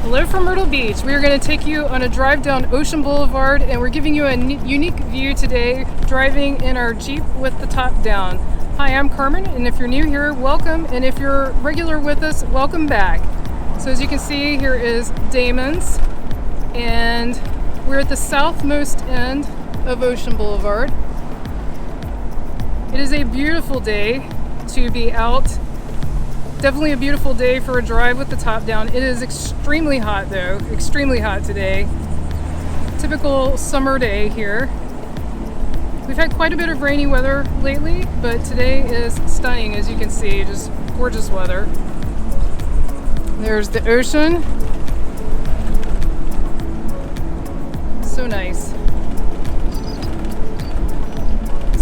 Hello from Myrtle Beach. We are going to take you on a drive down Ocean Boulevard, and we're giving you a unique view today, driving in our Jeep with the top down. Hi, I'm Carmen, and if you're new here, welcome, and if you're regular with us, welcome back. So as you can see, here is Damon's, and we're at the southmost end of Ocean Boulevard. It is a beautiful day to be out. Definitely a beautiful day for a drive with the top down. It is extremely hot though, extremely hot today. Typical summer day here. We've had quite a bit of rainy weather lately, but today is stunning, as you can see, just gorgeous weather. There's the ocean. So nice.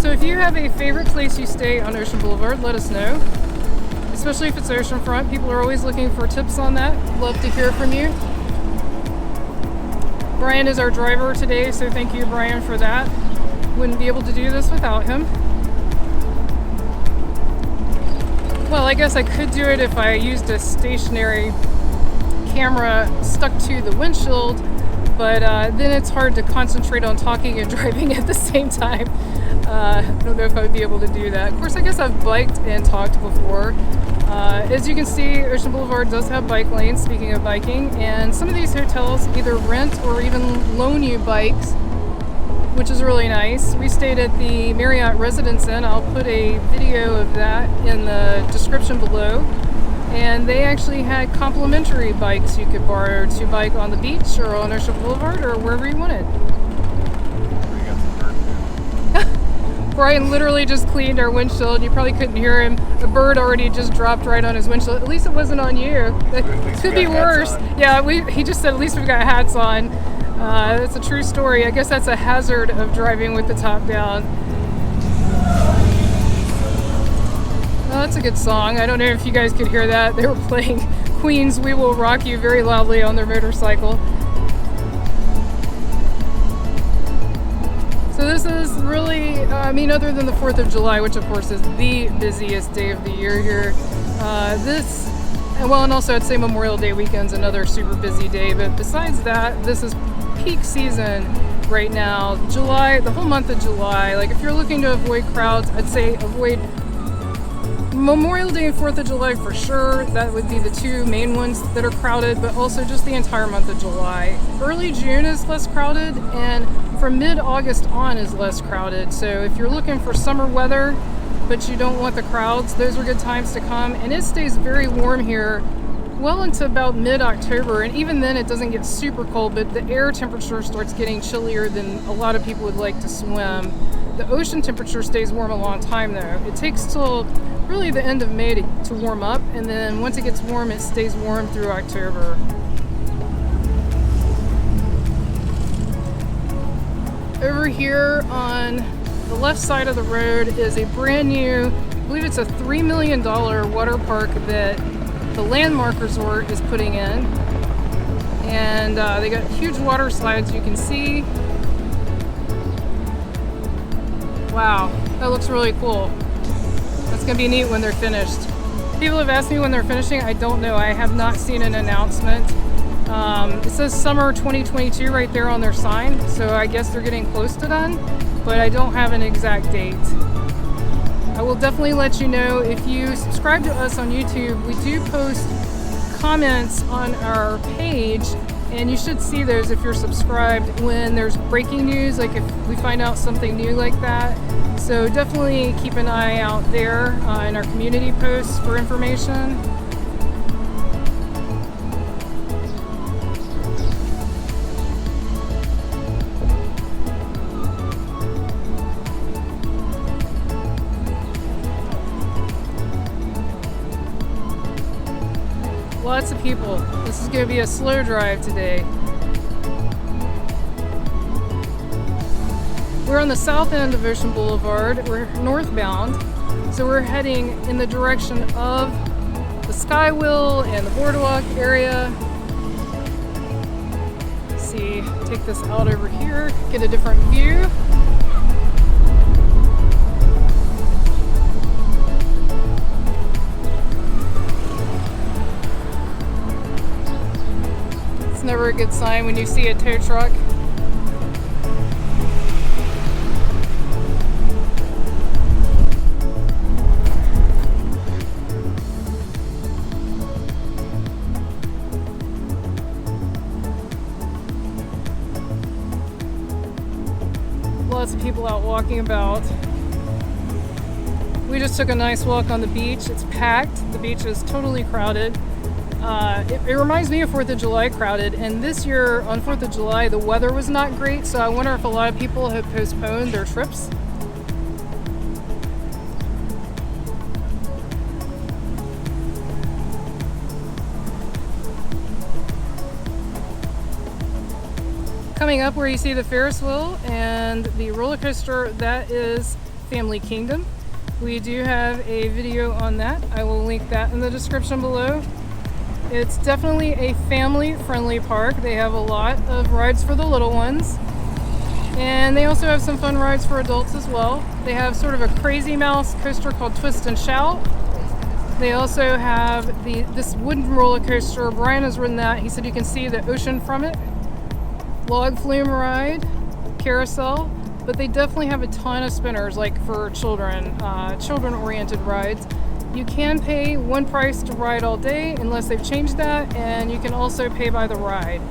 So if you have a favorite place you stay on Ocean Boulevard, let us know. Especially if it's oceanfront. People are always looking for tips on that. Love to hear from you. Brian is our driver today, so thank you, Brian, for that. Wouldn't be able to do this without him. Well, I guess I could do it if I used a stationary camera stuck to the windshield, but then it's hard to concentrate on talking and driving at the same time. I don't know if I would be able to do that. Of course, I guess I've biked and talked before. As you can see, Ocean Boulevard does have bike lanes, speaking of biking, and some of these hotels either rent or even loan you bikes, which is really nice. We stayed at the Marriott Residence Inn. I'll put a video of that in the description below. And they actually had complimentary bikes you could borrow to bike on the beach or on Ocean Boulevard or wherever you wanted. Brian literally just cleaned our windshield. You probably couldn't hear him. A bird already just dropped right on his windshield. At least it wasn't on you. That could be worse. Yeah, he just said at least we've got hats on. That's a true story. I guess that's a hazard of driving with the top down. Well, that's a good song. I don't know if you guys could hear that. They were playing Queen's We Will Rock You very loudly on their motorcycle. So this is really, other than the 4th of July, which of course is the busiest day of the year here, and also I'd say Memorial Day weekend's another super busy day, but besides that, this is peak season right now. July, the whole month of July, like if you're looking to avoid crowds, I'd say avoid Memorial Day and 4th of July for sure. That would be the two main ones that are crowded, but also just the entire month of July. Early June is less crowded, and from mid-August on is less crowded. So if you're looking for summer weather, but you don't want the crowds, those are good times to come. And it stays very warm here well into about mid-October, and even then it doesn't get super cold, but the air temperature starts getting chillier than a lot of people would like to swim. The ocean temperature stays warm a long time though. It takes till really the end of May to warm up, and then once it gets warm, it stays warm through October. Over here on the left side of the road is a brand new, I believe it's a $3 million water park that the Landmark Resort is putting in. And they got huge water slides, you can see. Wow, that looks really cool. That's gonna be neat when they're finished. People have asked me when they're finishing. I don't know, I have not seen an announcement. It says summer 2022 right there on their sign, so I guess they're getting close to done, but I don't have an exact date. I will definitely let you know. If you subscribe to us on YouTube, we do post comments on our page, and you should see those if you're subscribed when there's breaking news, like if we find out something new like that. So definitely keep an eye out there in our community posts for information. Lots of people. This is going to be a slow drive today. We're on the south end of Ocean Boulevard. We're northbound, so we're heading in the direction of the Skywheel and the Boardwalk area. Let's see, take this out over here, get a different view. never a good sign when you see a tow truck. Lots of people out walking about. We just took a nice walk on the beach. It's packed. The beach is totally crowded. It reminds me of 4th of July crowded, and this year on 4th of July the weather was not great, so I wonder if a lot of people have postponed their trips. Coming up where you see the Ferris wheel and the roller coaster, that is Family Kingdom. We do have a video on that. I will link that in the description below. It's definitely a family-friendly park. They have a lot of rides for the little ones. And they also have some fun rides for adults as well. They have sort of a crazy mouse coaster called Twist and Shout. They also have this wooden roller coaster. Brian has ridden that. He said you can see the ocean from it. Log flume ride, carousel, but they definitely have a ton of spinners, like for children, children-oriented rides. You can pay one price to ride all day unless they've changed that, and you can also pay by the ride.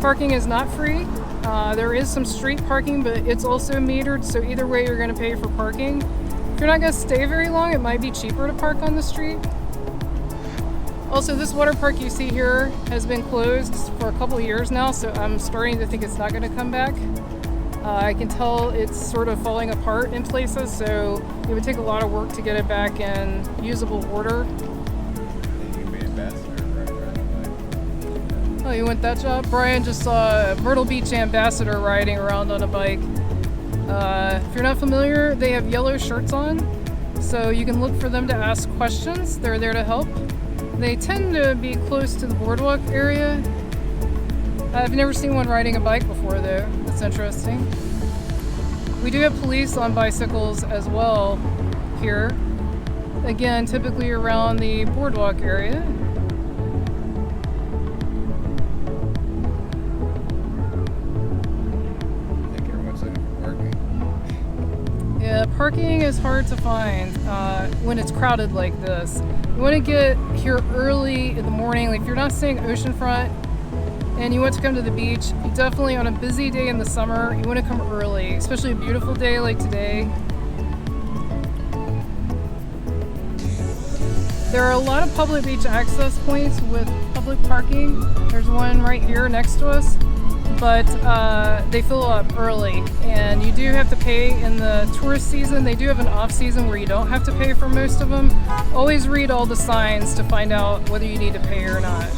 Parking is not free. There is some street parking, but it's also metered, so either way you're going to pay for parking. If you're not going to stay very long, it might be cheaper to park on the street. Also, this water park you see here has been closed for a couple years now, so I'm starting to think it's not going to come back. I can tell it's sort of falling apart in places, so it would take a lot of work to get it back in usable order. Oh, you want that job? Brian just saw a Myrtle Beach ambassador riding around on a bike. If you're not familiar, they have yellow shirts on, so you can look for them to ask questions. They're there to help. They tend to be close to the Boardwalk area. I've never seen one riding a bike before though. That's interesting. We do have police on bicycles as well here. Again, typically around the Boardwalk area. I think everyone's looking for parking. Yeah, parking is hard to find when it's crowded like this. You want to get here early in the morning. Like if you're not staying oceanfront and you want to come to the beach, you definitely on a busy day in the summer, you want to come early, especially a beautiful day like today. There are a lot of public beach access points with public parking. There's one right here next to us, but they fill up early, and you do have to pay in the tourist season. They do have an off season where you don't have to pay for most of them. Always read all the signs to find out whether you need to pay or not.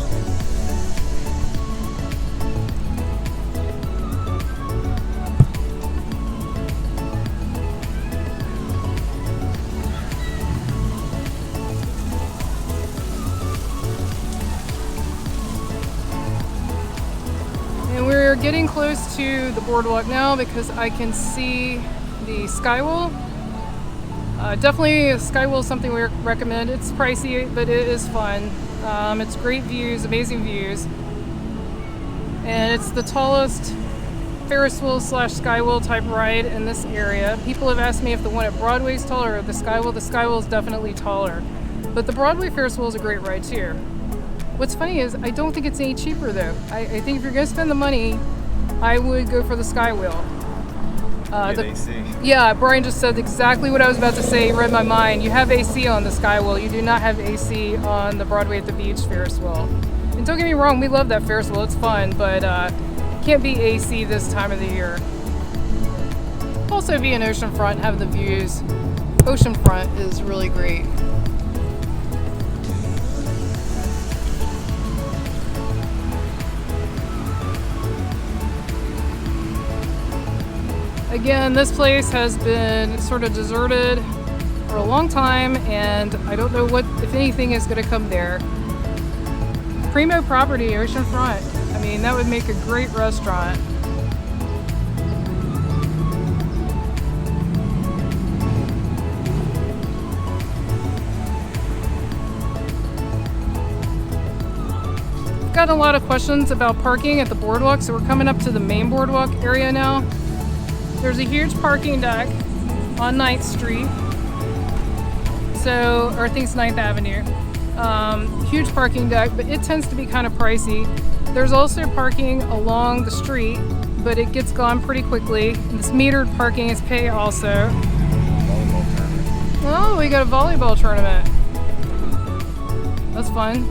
And we're getting close to the Boardwalk now because I can see the Skywheel. Definitely Skywheel is something we recommend. It's pricey, but it is fun. It's great views, amazing views. And it's the tallest Ferris wheel / Skywheel type ride in this area. People have asked me if the one at Broadway is taller or the Skywheel. The Skywheel is definitely taller. But the Broadway Ferris wheel is a great ride too. What's funny is I don't think it's any cheaper though. I think if you're going to spend the money, I would go for the Skywheel. AC. Yeah, Brian just said exactly what I was about to say. He read my mind. You have AC on the Skywheel. You do not have AC on the Broadway at the Beach Ferris wheel. And don't get me wrong, we love that Ferris wheel. It's fun, but can't be AC this time of the year. Also be an oceanfront, have the views. Oceanfront is really great. Again, this place has been sort of deserted for a long time, and I don't know what, if anything, is going to come there. Primo property, oceanfront. I mean, that would make a great restaurant. I've gotten a lot of questions about parking at the boardwalk, so we're coming up to the main boardwalk area now. There's a huge parking deck on 9th Street. So, or I think it's 9th Avenue. Huge parking deck, but it tends to be kind of pricey. There's also parking along the street, but it gets gone pretty quickly. This metered parking is pay also. Volleyball tournament. Oh, we got a volleyball tournament. That's fun.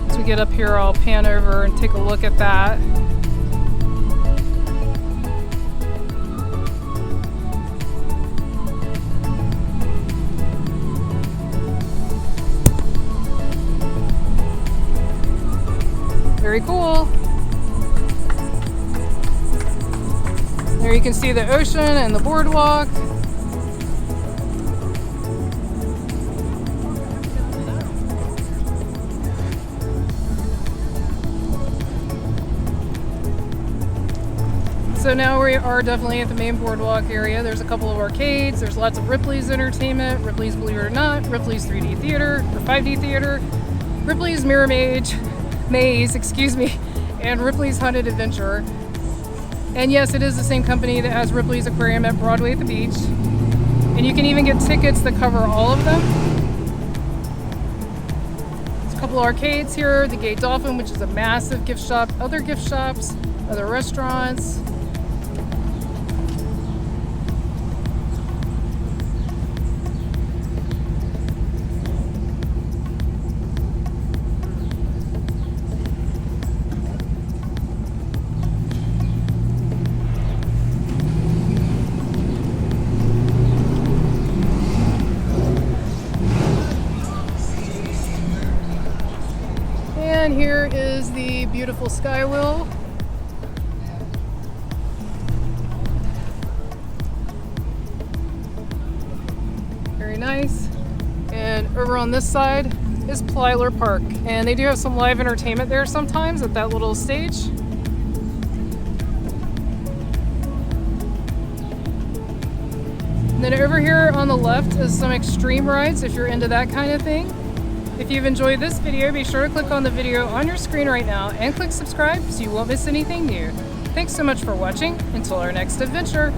As we get up here, I'll pan over and take a look at that. Very cool. There you can see the ocean and the boardwalk. So now we are definitely at the main boardwalk area. There's a couple of arcades. There's lots of Ripley's entertainment, Ripley's Believe It or Not, Ripley's 3D theater or 5D theater, Ripley's Mirror Maze, excuse me, and Ripley's Haunted Adventure. And yes, it is the same company that has Ripley's Aquarium at Broadway at the beach. And you can even get tickets that cover all of them. There's a couple of arcades here, the Gay Dolphin, which is a massive gift shop, other gift shops, other restaurants. And here is the beautiful Skywheel. Very nice. And over on this side is Plyler Park. And they do have some live entertainment there sometimes at that little stage. And then over here on the left is some extreme rides if you're into that kind of thing. If you've enjoyed this video, be sure to click on the video on your screen right now and click subscribe so you won't miss anything new. Thanks so much for watching. Until our next adventure.